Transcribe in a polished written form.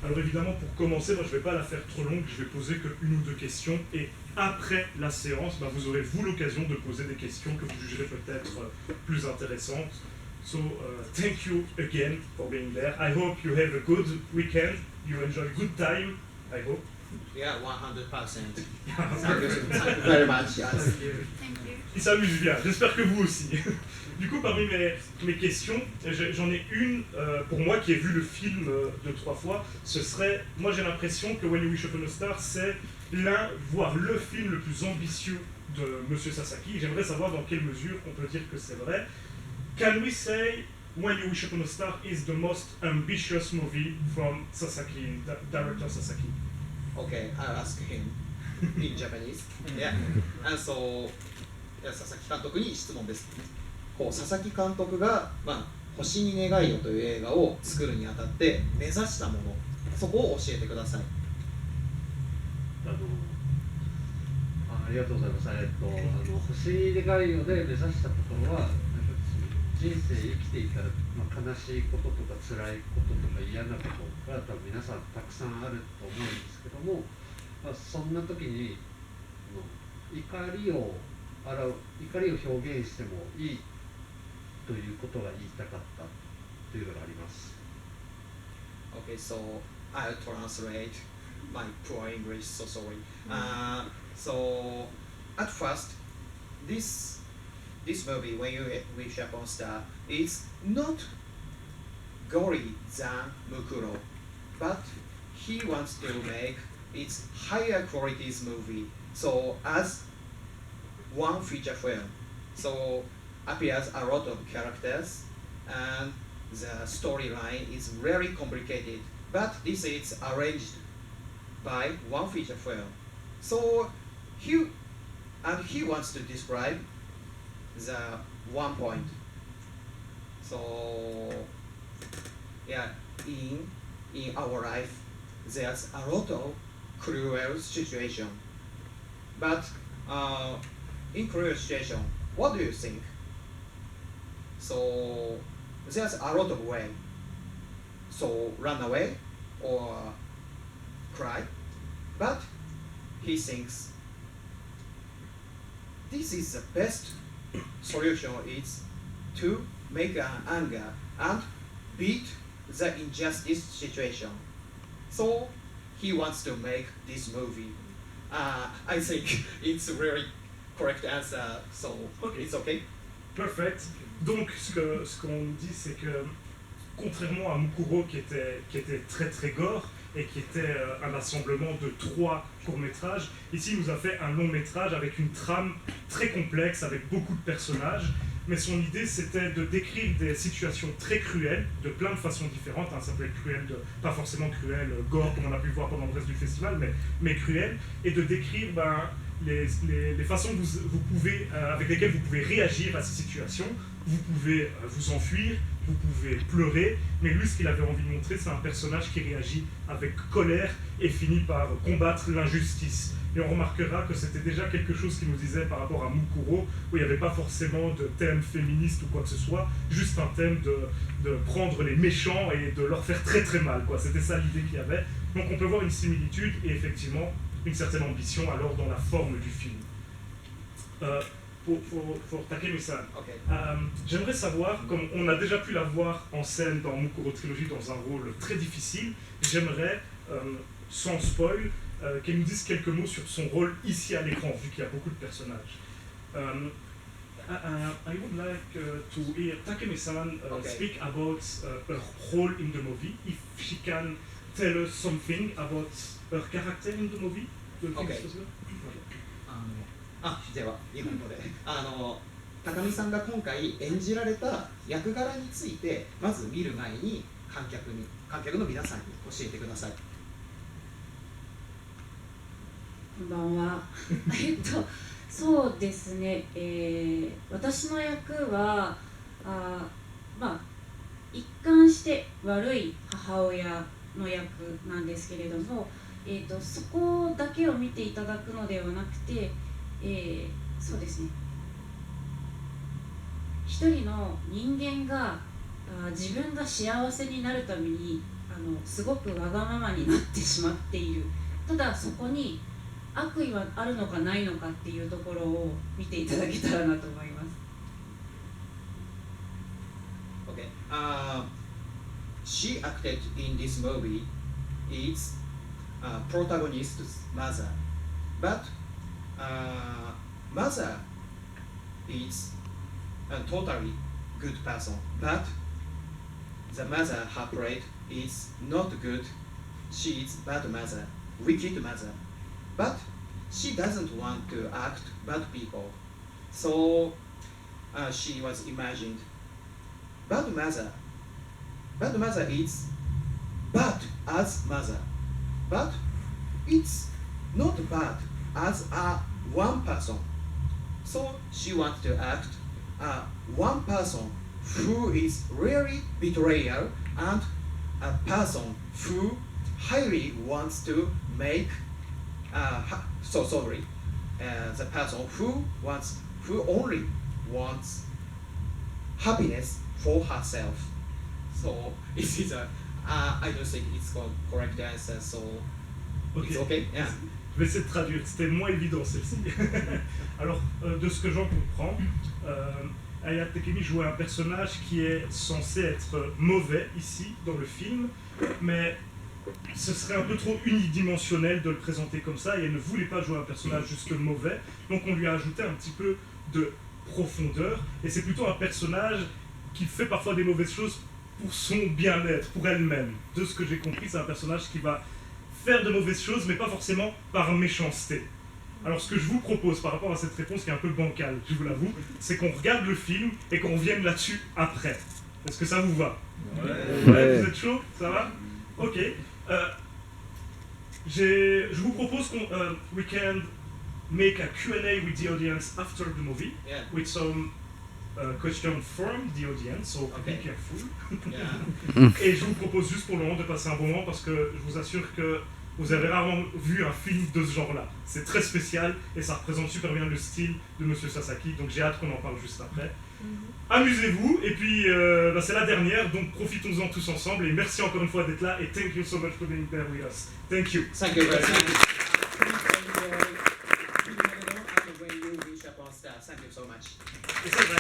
Alors évidemment, pour commencer, moi je ne vais pas la faire trop longue, je vais poser que une ou deux questions, et après la séance, vous aurez vous l'occasion de poser des questions que vous jugerez peut-être plus intéressantes. So, thank you again for being there. I hope you have a good weekend, you enjoy good time, I hope. Yeah, 100%. Thank you very much. Yes. Thank you. Il s'amuse bien, j'espère que vous aussi. Du coup, parmi mes questions, j'en ai une pour moi qui ai vu le film 2-3 fois. Ce serait, moi j'ai l'impression que When You Wish Upon a Star, c'est l'un, voire le film le plus ambitieux de Monsieur Sasaki. J'aimerais savoir dans quelle mesure on peut dire que c'est vrai. Can we say When You Wish Upon a Star is the most ambitious movie from Sasaki, director Sasaki? Okay, I'll ask him in Japanese. Yeah. And so, 佐々木監督に質問です。こう佐々木監督が、星に願いをという映画を作るにあたって目指したもの、そこを教えてください。ありがとうございます。星に願いをで目指したところは、人生生きていたら、悲しいこととか辛いこととか嫌なことが多分皆さんたくさんあると思うんですけども、そんな時に怒りを表現してもいいということが言いたかったというのがあります。Okay, so I'll translate my poor English, so sorry. So at first, this movie, When You Wish Upon a Star, is not gory than Mukuro, but he wants to make its higher qualities movie. So as one feature film, so appears a lot of characters and the storyline is very complicated, but this is arranged by one feature film. So he wants to describe the one point. So yeah, in our life there's a lot of cruel situation, but in cruel situation, what do you think? So there's a lot of way. So run away or cry, but he thinks this is the best solution is to make an anger and beat the injustice situation. So he wants to make this movie. I think it's a really correct answer, so Okay. it's okay. Perfect. Donc, ce qu'on dit, c'est que contrairement à Mukuro qui était très très gore et qui était un assemblement de 3 courts-métrages, ici il nous a fait un long-métrage avec une trame très complexe, avec beaucoup de personnages, mais son idée c'était de décrire des situations très cruelles, de plein de façons différentes, ça peut être cruel, pas forcément cruel, gore comme on a pu le voir pendant le reste du festival, mais cruel, et de décrire les façons avec lesquelles vous pouvez réagir à ces situations. Vous pouvez vous enfuir, vous pouvez pleurer, mais lui, ce qu'il avait envie de montrer, c'est un personnage qui réagit avec colère et finit par combattre l'injustice. Et on remarquera que c'était déjà quelque chose qu'il nous disait par rapport à Mukuro, où il n'y avait pas forcément de thème féministe ou quoi que ce soit, juste un thème de prendre les méchants et de leur faire très très mal, quoi. C'était ça l'idée qu'il y avait. Donc on peut voir une similitude et effectivement une certaine ambition alors dans la forme du film. Pour Takemi-san, Okay. j'aimerais savoir, comme on a déjà pu la voir en scène dans Mukuro Trilogy dans un rôle très difficile, j'aimerais, sans spoil, qu'elle nous dise quelques mots sur son rôle ici à l'écran, vu qu'il y a beaucoup de personnages. I would like to hear Takemi-san Okay. speak about her role in the movie, if she can tell us something about her character in the movie. Do you think Okay. it's possible? では日本語で高見さんが今回演じられた役柄についてまず見る前に観客の皆さんに教えてください。こんばんは。そうですね、私の役は一貫して悪い母親の役なんですけれども、そこだけを見ていただくのではなくて、そうですね、一人の人間が自分が幸せになるためにすごくわがままになってしまっている。ただそこに悪意はあるのかないのかっていうところを見ていただけたらなと思います。Okay. She acted in this movie is protagonist's mother, but mother is a totally good person, but the mother her played is not good. She is bad mother, wicked mother, but she doesn't want to act bad people, so she was imagined. Bad mother is bad as mother, but it's not bad as a one person. So she wants to act one person who is really betrayal and a person who highly wants to make the person who only wants happiness for herself. So it is I don't think it's correct answer. So it's okay. Yeah. Je vais essayer de traduire. C'était moins évident celle-ci. Alors, de ce que j'en comprends, Aya Takemi jouait un personnage qui est censé être mauvais ici dans le film, mais ce serait un peu trop unidimensionnel de le présenter comme ça, et elle ne voulait pas jouer un personnage juste mauvais, donc on lui a ajouté un petit peu de profondeur, et c'est plutôt un personnage qui fait parfois des mauvaises choses pour son bien-être, pour elle-même. De ce que j'ai compris, c'est un personnage qui va faire de mauvaises choses, mais pas forcément par méchanceté. Alors ce que je vous propose par rapport à cette réponse qui est un peu bancale, je vous l'avoue, c'est qu'on regarde le film et qu'on revienne là-dessus après. Est-ce que ça vous va? Ouais. Vous êtes chaud? Ça va? Ok. Je vous propose qu'on we can make a Q&A with the audience after the movie, Yeah. with some questions from the audience, so Okay. be careful. Yeah. Et je vous propose juste pour le moment de passer un bon moment parce que je vous assure que vous avez rarement vu un film de ce genre-là. C'est très spécial et ça représente super bien le style de Monsieur Sasaki, donc j'ai hâte qu'on en parle juste après. Amusez-vous, et puis c'est la dernière, donc profitons-en tous ensemble, et merci encore une fois d'être là, et thank you so much for being there with us. Thank you. Thank you very much. When you wish upon star, thank you so much. Et c'est vrai.